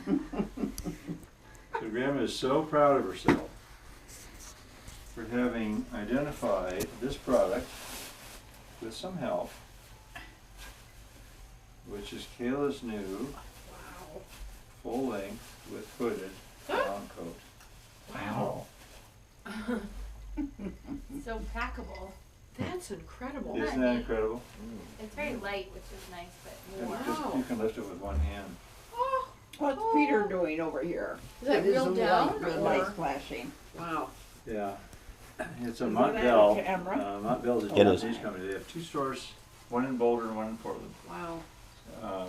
So Grandma is so proud of herself for having identified this product with some help, which is Kayla's new full length with hooded brown coat. Wow. So packable. That's incredible. Isn't that incredible? It's very light, which is nice, but And warm. just, you can lift it with one hand. What's Peter doing over here? Is that It real the down, light, the or- light flashing. Wow. Yeah. It's a Is Mont that Bell. on camera? Mont Bell's a It is. Japanese company. They have 2 stores, one in Boulder and one in Portland. Wow. Um,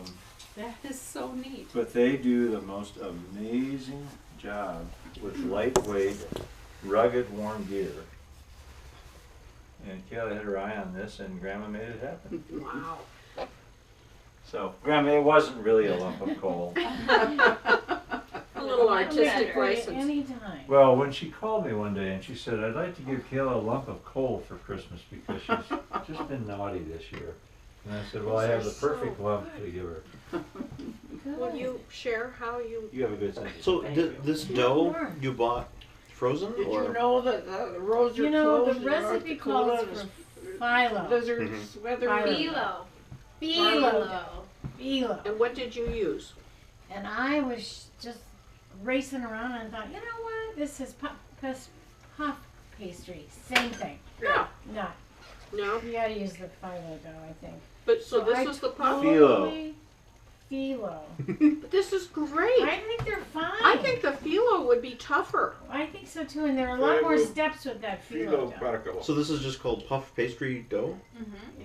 That is so neat. But they do the most amazing job with lightweight, rugged, warm gear. And Kayla had her eye on this, and Grandma made it happen. Wow. So, Grandma, it wasn't really a lump of coal. A little artistic license. Anytime. Well, when she called me one day and she said, I'd like to give Kayla a lump of coal for Christmas because she's just been naughty this year. And I said, well, I have the perfect lump to give her. Will you share how you? You have a good sense. So Thank you. this dough you bought frozen Did or? you know that the roads are You know, closed the in North recipe Dakota, calls the for phyllo. blizzards, weather. Phyllo. Phyllo. Phyllo. And what did you use? And I was just racing around and thought, you know what? This is puff pastry. Same thing. Yeah. No, No. you gotta use the phyllo dough, I think. But so I this is the puff. Phyllo. Phyllo. But this is great. I think they're fine. I think the phyllo would be tougher. I think so too, and there are a lot more steps with that phyllo dough. So this is just called puff pastry dough,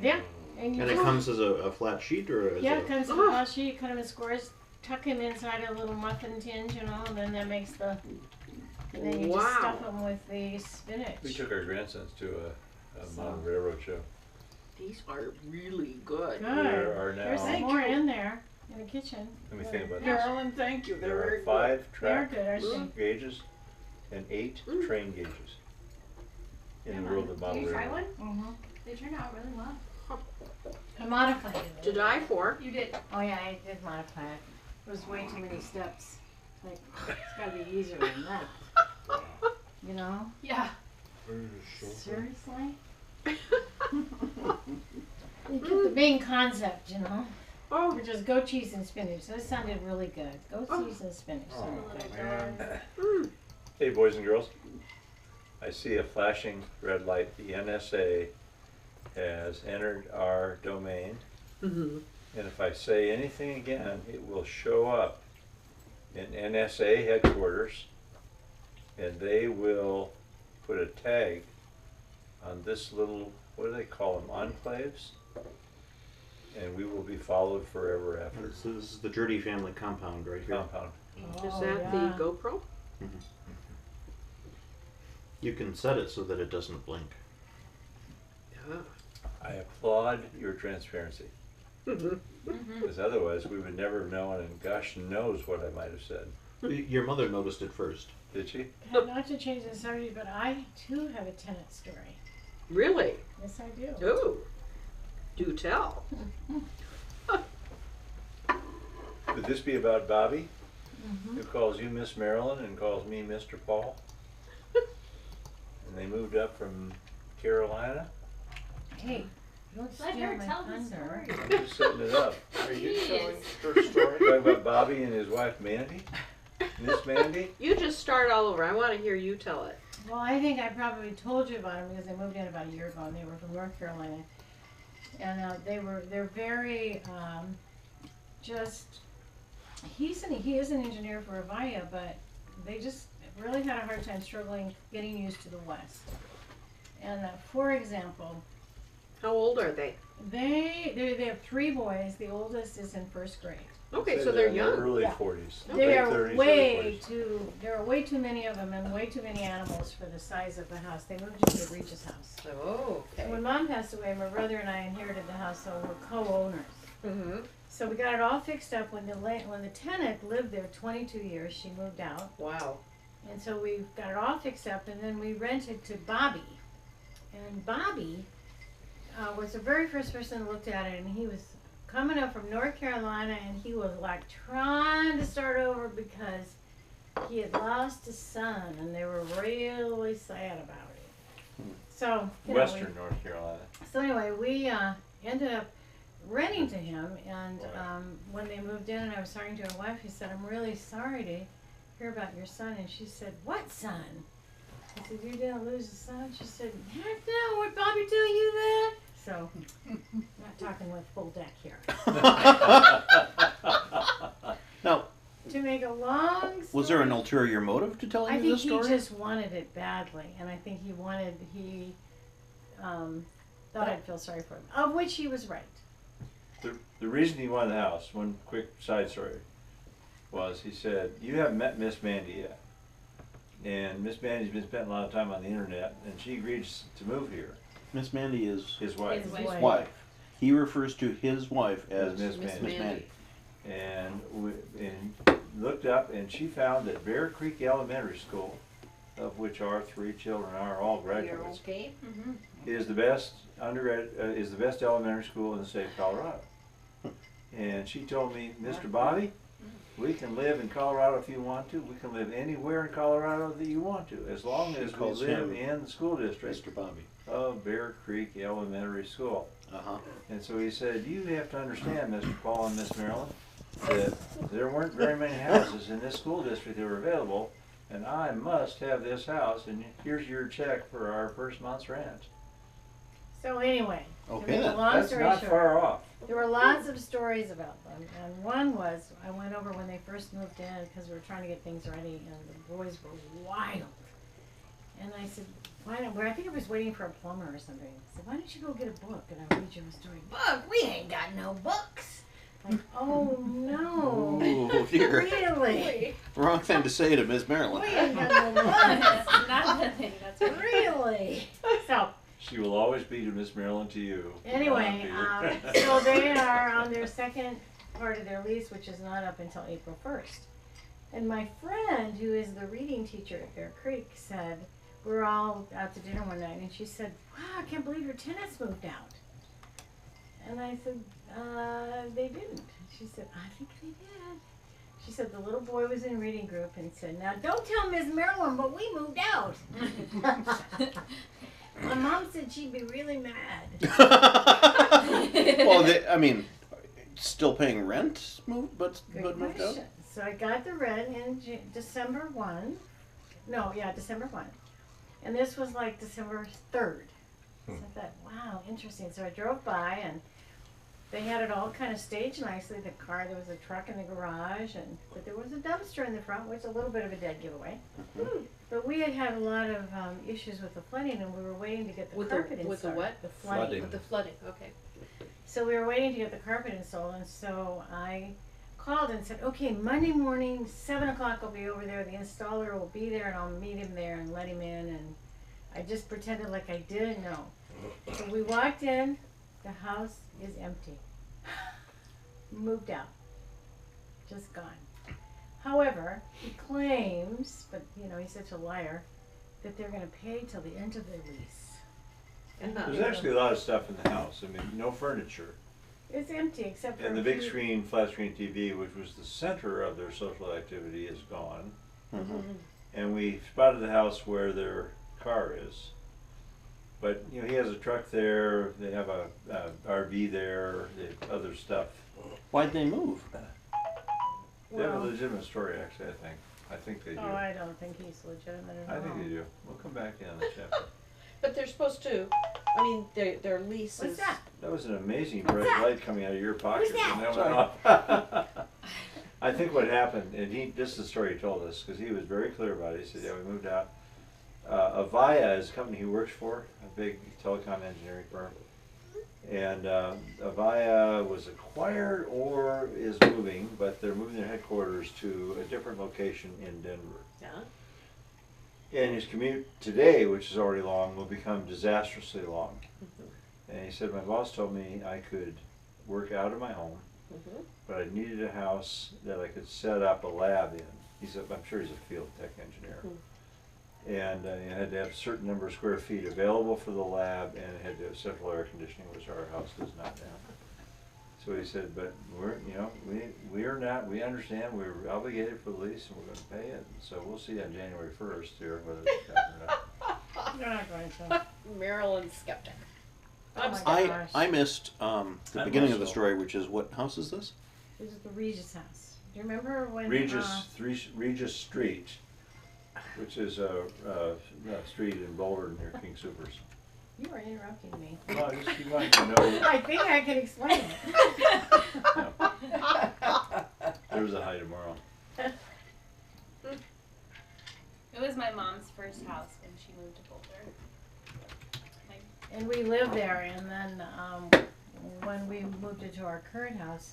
Yeah. And you and it just, comes as a flat sheet or as yeah, a. it comes in a flat sheet, cut them in squares, tuck them inside a little muffin tin, you know, and then that makes the, and then you just Wow. stuff them with the spinach. We took our grandsons to a Mountain Railroad show. These are really good. Good. There are There's now, some more in there, in the kitchen. let me think about this. Carolyn, thank you. They're There very are good. 5 They're track good, aren't they? gauges and 8 train gauges in the world of Did model you try railroad. one? Mm-hmm. They turned out really well. I modified it. To die for. You did. Oh yeah, I did modify it. It was way too many steps. Like, it's gotta be easier than that. You know? Yeah. Seriously? You get the main concept, you know? Oh. Which is goat cheese and spinach. That sounded really good. Goat cheese and spinach. sounded good. Hey, boys and girls. I see a flashing red light. The NSA has entered our domain. Mm-hmm. And if I say anything again, it will show up in NSA headquarters, and they will put a tag on this little, what do they call them, enclaves? And we will be followed forever after. This is the Jurdy family compound right here. Compound. Is Oh, that yeah. the GoPro? You can set it so that it doesn't blink. Yeah. I applaud your transparency, because otherwise we would never have known, and gosh knows what I might have said. Your mother noticed it first. Did she? Not to change the subject, but I too have a tenant story. Really? Yes, I do. Oh. Do tell. Would this be about Bobby, who calls you Miss Marilyn and calls me Mr. Paul? And they moved up from Carolina? Hey, don't Let steal her my tell the thunder. story. I'm just setting it up. Are you telling her story? Talking about Bobby and his wife Mandy? Miss Mandy? You just start all over. I want to hear you tell it. Well, I think I probably told you about them because they moved in about a year ago and they were from North Carolina. And they're very, just, he is an engineer for Avaya, but they just really had a hard time struggling getting used to the West. And for example, How old are they? they have 3 boys. The oldest is in 1st grade. Okay, so they're in their young. Early Yeah. 40s. There late are 30s, early way 40s. there are way too many of them and way too many animals for the size of the house. They moved into the Regis house. Oh, So when Mom passed away, my brother and I inherited the house, so we're co-owners. Mm-hmm. So we got it all fixed up when the tenant lived there 22 years. She moved out, Wow. and so we got it all fixed up, and then we rented to Bobby. And Bobby was the very first person that looked at it, and he was coming up from North Carolina, and he was like trying to start over because he had lost his son, and they were really sad about it. So, you know, Western North Carolina. so anyway, we ended up renting to him, and Right. when they moved in, and I was talking to his wife, he said, "I'm really sorry to hear about your son," and she said, "What son?" I said, "You didn't lose a son?" She said, "Heck no, would Bobby tell you that?" So, not talking with full deck here. Now, To make a long story, was there an ulterior motive to telling I you think this he story? just wanted it badly, and I think he thought I'd feel sorry for him, of which he was right. The reason he wanted the house, one quick side story, was he said, "You haven't met Miss Mandy yet." And Miss Mandy's been spending a lot of time on the internet, and she agreed to move here, Miss Mandy is his wife. His his wife. wife. He refers to his wife as Miss Miss Mandy. Mandy. And looked up, and she found that Bear Creek Elementary School, of which our 3 children are all graduates, okay? is the best is the best elementary school in the state of Colorado. And she told me, "Mr. Bobby, we can live in Colorado if you want to. We can live anywhere in Colorado that you want to, as long She as we calls live him in the school district Mr. Bobby. of Bear Creek Elementary School." Uh-huh. And so he said, "You have to understand, Mr. Paul and Miss Marilyn, that there weren't very many houses in this school district that were available, and I must have this house, and here's your check for our first month's rent." So anyway, to Okay make a then. long That's story not short, far off. there were lots of stories about them, and one was I went over when they first moved in because we were trying to get things ready, and the boys were wild. And I said, "Why don't?" I think I was waiting for a plumber or something. I said, "Why don't you go get a book and I'll read you a story?" "Book? We ain't got no books." Like, oh no, Oh dear. really? Wrong thing to say to Miss We Marilyn. ain't got no books. Not that thing, that's right. Really? So. She will always be to Miss Marilyn to you. Anyway, so they are on their second part of their lease, which is not up until April 1st. And my friend, who is the reading teacher at Bear Creek, said, we were all out to dinner one night, and she said, "Wow, I can't believe your tenants moved out." And I said, "They didn't." She said, "I think they did." She said the little boy was in a reading group and said, "Now don't tell Miss Marilyn, but we moved out." My mom said she'd be really mad. Well, I mean, still paying rent, Good moved out? question. So I got the rent in December 1. No, yeah, December 1. And this was like December 3rd. So I thought, wow, interesting. So I drove by, and they had it all kind of staged nicely. The car, there was a truck in the garage, but there was a dumpster in the front, which is a little bit of a dead giveaway. But we had had a lot of issues with the flooding, and we were waiting to get the carpet installed. with the what? The flooding. Flooding. With the flooding, okay. So we were waiting to get the carpet installed, and so I called and said, "Okay, Monday morning, 7 o'clock, I'll be over there. The installer will be there, and I'll meet him there and let him in." And I just pretended like I didn't know. So we walked in. The house is empty. Moved out. Just gone. However, he claims, but you know, he's such a liar, that they're going to pay till the end of their lease. There's actually a lot of stuff in the house. I mean, no furniture. It's empty except for And a the big few- screen, flat screen TV, which was the center of their social activity, is gone. And we spotted the house where their car is. But, you know, he has a truck there, they have a RV there, they have other stuff. Why'd they move? They have a Well- legitimate story, actually, I think. I think they do. Oh, I don't think he's legitimate at all. I think they do. We'll come back in on the chapter. But they're supposed to, I mean, their lease What's is. that? That was an amazing What's bright that? light coming out of your pocket that? when that went off. I think what happened, and this is the story he told us, because he was very clear about it. He said, "Yeah, we moved out." Avaya is a company he works for, a big telecom engineering firm. And Avaya was acquired or is moving, but they're moving their headquarters to a different location in Denver. Yeah. And his commute today, which is already long, will become disastrously long. And he said, "My boss told me I could work out of my home, but I needed a house that I could set up a lab in." He said, I'm sure he's a field tech engineer. And you had to have a certain number of square feet available for the lab, and it had to have central air conditioning, which our house does not now. So he said, but we're, you know, we're not, we understand, we're obligated for the lease and we're gonna pay it. So we'll see on January 1st here whether it's happening or not. You're not going to. Maryland's skeptic. Oh my I gosh. I missed the I beginning of the also- story, which is what house is this? This is the Regis house. Do you remember when? Regis Street, which is a street in Boulder near King Soopers. You are interrupting me. Well, I just, you wanted to know, I think I can explain it. there's a high tomorrow. It was my mom's first house when she moved to Boulder. And we lived there, and then when we moved into our current house,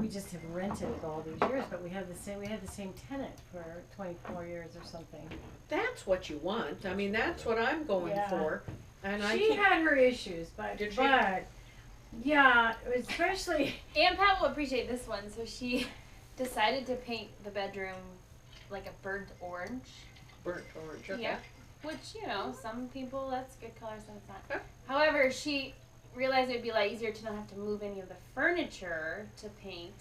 we just have rented it all these years. But we had the same tenant for 24 years or something. That's what you want. I mean, that's what I'm going Yeah. for. And I She keep, had her issues, but Did she? yeah, especially Aunt Pat will appreciate this one. So she decided to paint the bedroom like a burnt orange. burnt orange. Okay. Yeah. Which, you know, some people that's good color, some it's not. However, she realized it would be a lot easier to not have to move any of the furniture to paint.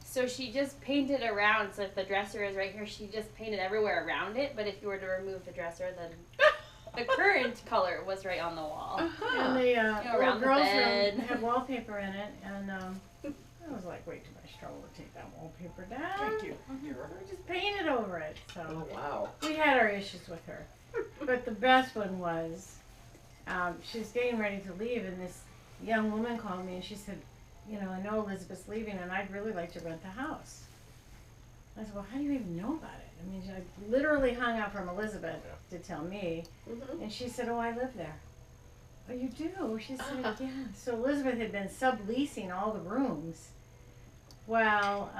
So she just painted around. So if the dresser is right here, she just painted everywhere around it. But if you were to remove the dresser, then the current color was right on the wall. and Uh-huh. the around little the girls' bed. room had wallpaper in it, and I was like, way too much trouble to take that wallpaper down. Thank you. We just painted over it. So Oh, wow. we had our issues with her, but the best one was she was getting ready to leave, and this young woman called me, and she said, you know, I know Elizabeth's leaving, and I'd really like to rent the house. I said, well, how do you even know about it? I mean, I literally hung out from Elizabeth to tell me, Mhm. and she said, oh, I live there. Oh, you do? She said, yeah. So Elizabeth had been subleasing all the rooms. Well,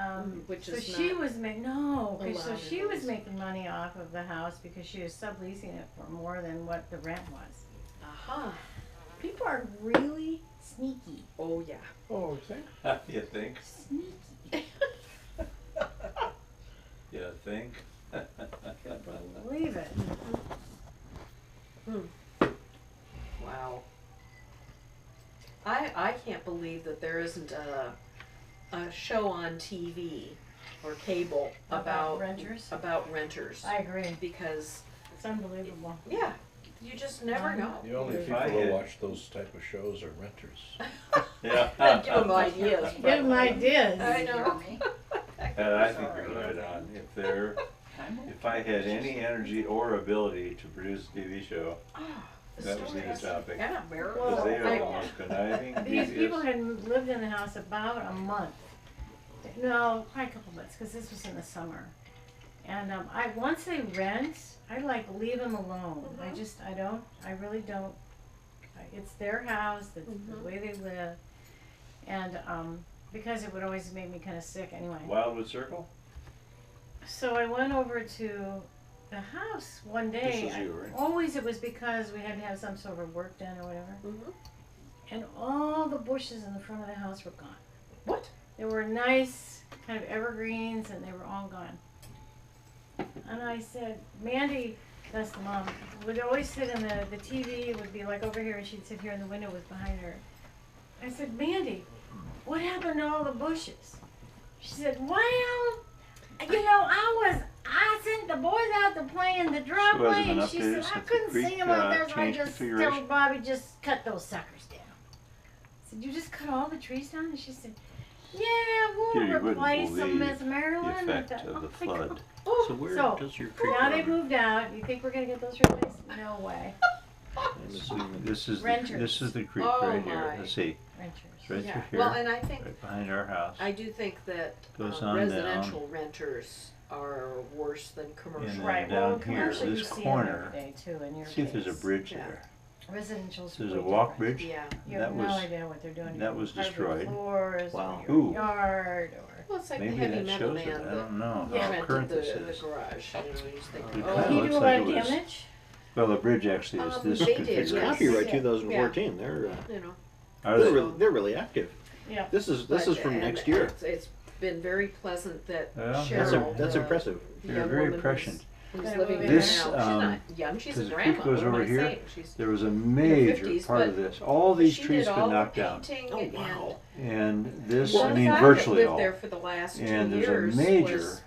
Which so is she not was because so allowed she in was those. making money off of the house because she was subleasing it for more than what the rent was. Aha. People are really sneaky. Oh, yeah. Oh, you think? Sneaky. You think? Believe it. Wow. I can't believe that there isn't a show on TV or cable about renters. renters. I agree. Because, It's unbelievable. yeah, you just never know. The only If people I who had- watch those type of shows are renters. Yeah. Give them ideas. Give them ideas. I know. And I think you're right on. If I had any energy or ability to produce a TV show, that would be the topic. Yeah, very Because they are I- the most conniving, These people devious. had lived in the house about a month. No, probably a couple months, because this was in the summer. And once they rent, I like leave them alone. I really don't. It's their house, it's the way they live. And because it would always make me kind of sick anyway. Wildwood Circle? So I went over to the house one day. This was you, right? Always it was because we had to have some sort of work done or whatever. Mhm. And all the bushes in the front of the house were gone. What? They were nice kind of evergreens, and they were all gone. And I said, Mandy, that's the mom, would always sit in the TV would be like over here, and she'd sit here, and the window was behind her. I said, Mandy, what happened to all the bushes? She said, well, you know, I sent the boys out to play in the driveway, been and up she there said, I since the couldn't creek, see them up there, so I changed just configuration?" told Bobby, just cut those suckers down. I said, you just cut all the trees down? And she said, yeah, we'll Peter, you wouldn't replace them, believe Miss The Marilyn. I effect thought, of the oh my God. flood. So where So, does your creek Now they run? moved out. You think we're gonna get those replaced? No way. I'm assuming This is, Renters. this is the creek Oh, right here. my. Let's see. Renters. It's right Yeah. through Well, here, and I think, right behind our house. I do think that Goes on residential renters are worse than commercial. And Right. down Well, here, commercial you this see 'em corner, every day too. In your See if there's a case. bridge Yeah. there. Residential's There's way a walk different. bridge. Yeah. You That have no was- idea what they're doing. that was Hardwood destroyed. Floors, Wow. or your Ooh. yard, or. Well, it's like Maybe the heavy that metal shows it. man I that don't know Yeah. how rented current the this is. garage. You know, you just think, It Did kinda oh, he looks do a like lot it of was- damage? Well, the bridge actually is this they did, configuration. It's yes. copyright Yeah. 2014. They're you know. Are they're, they? they're really active. Yeah. This is But- from and next year. It's been very pleasant that Well, Cheryl, That's the- impressive. the They're young very woman prescient. who's Gonna living move there in This, now. She's not young, she's a 'cause the grandma, creek goes what am over I here. saying? She's, There was a major 50s, part of but this. All these she trees did been all the knocked down. painting Oh, and wow. And this, one I mean, guy virtually that lived all. there for the last 2 And there's years a major, was,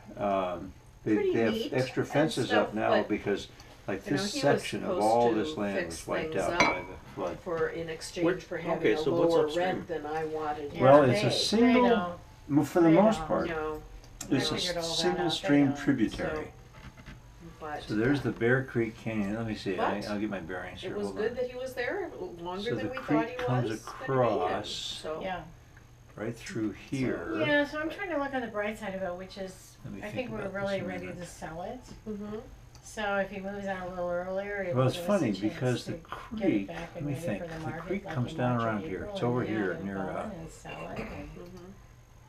they pretty have neat extra and fences stuff, up now but, because like you know, this he was section of supposed all to this land fix was wiped things out up. by the flood. for in exchange Where- for having okay, a so what's lower upstream? rent than I wanted. Yeah, Well, they- it's a they single, know. well, for the They most know. part, No, it's I a figured all that single out. They stream know. tributary. but So there's the Bear Creek Canyon. Let me see, But I'll get my bearings here. it was Hold good on. that he was there longer So than the we thought creek he comes was. across. So Yeah, Right through here. yeah, so I'm trying to look on the bright side of it, which is, Let me I think think we're about this really a ready minute. to sell it. mhm. So if he moves out a little earlier, it will Well, it's give funny us a chance because to the get it creek, back let and me ready think, for the the market, creek like comes in down March or around here. April, It's and over then here and near, go in and sell it, and- Mhm.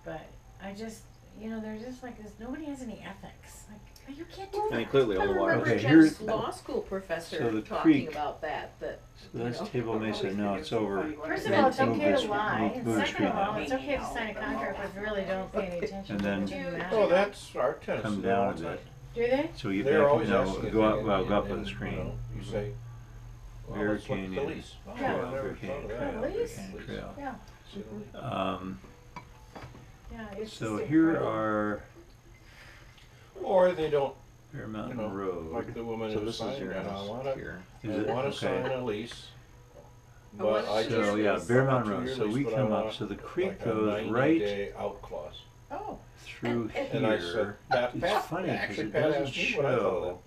but I just, you know, there's just like this, nobody has any ethics, like, you can't do Well, I mean, that. clearly all I the water. remember Okay, Jeff's here's- law school professor so the talking creek- about that. so that's you know, Table Mesa, no, it's over. First of all, it's Move okay this- to lie, move and the second street of all, down. it's okay to sign a contract, but really don't pay any attention And to it, then- it doesn't matter. Oh, that's our tenants. Come do that down all a the time. bit. Do they? So you They're back, always no, asking if go they up, can- well, go up on and, the screen. You know, you say, well, Bear let's look at the Canyon. lease. Oh, Yeah. I never Bear thought Canyon of Trail, that. Bear Bear Lease? Canyon Trail. Yeah, See what yeah, it's So just here incredible. are I- Or they don't, Bear you Mountain know, Road. like the woman So who this is signed your that, I house wanna, here. Is I it? wanna Okay. sign a lease. I want But I to just. So, yeah, lease. Bear I want Mountain a Road, two-year so lease, we but I come up, want so the creek like a goes 90 right day out clause. Oh, through And I said, here. Pat, It's Pat, funny because actually it Pat doesn't asked me what I thought of that. show.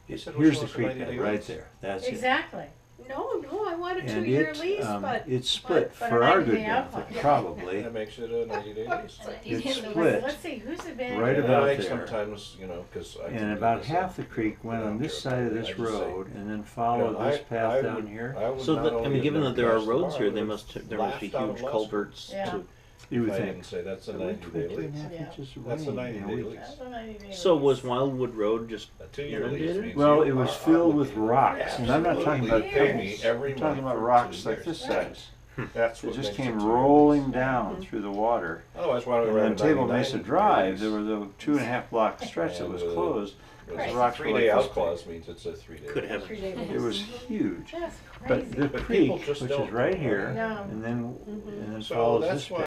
He said, Here's "Well, the so creek it's a bed 90-day right lease." there, that's it. exactly. No, I want a And 2-year it, lease, but it's split but for a our 90-day good benefit, outcome, yeah. probably, That makes it a 90-day lease. It's So split. Let's see, who's advantage? Right And about I there. sometimes, you know, cause I. can and do about this, half the creek went I on don't this care side about of it. this I just say, road, and then you follow know, this path I down would- here. I would So, not that, I only mean, have given never that there are passed the roads bar, here, I they would've must there must be laughed out huge of law culverts Yeah. to. You would If I think. didn't say that's a So we 90-day put 2.5 lease. Yeah. inches of That's a rain, 90-day and we- lease. That's a 90-day So lease. was Wildwood Road just A 2-year lease inundated? means Well, you it was are filled with obligated. rocks, and I'm not talking about Absolutely. Pay me pebbles. every I'm talking month about for rocks 2 like years. this size. That's It what just makes came a 2-year rolling lease. down through the water. Otherwise, why don't we And write then a Table 99 Mesa year Drive, lease? there was a 2.5 block stretch that was And, closed. Right. The rocks were 3-day like out this clause means it's a 3-day. Could lease. have. 3-day It lease. was huge. That's But crazy. the But creek, people which just is don't right know. here, No. and then Mhm. and then So follows that's this why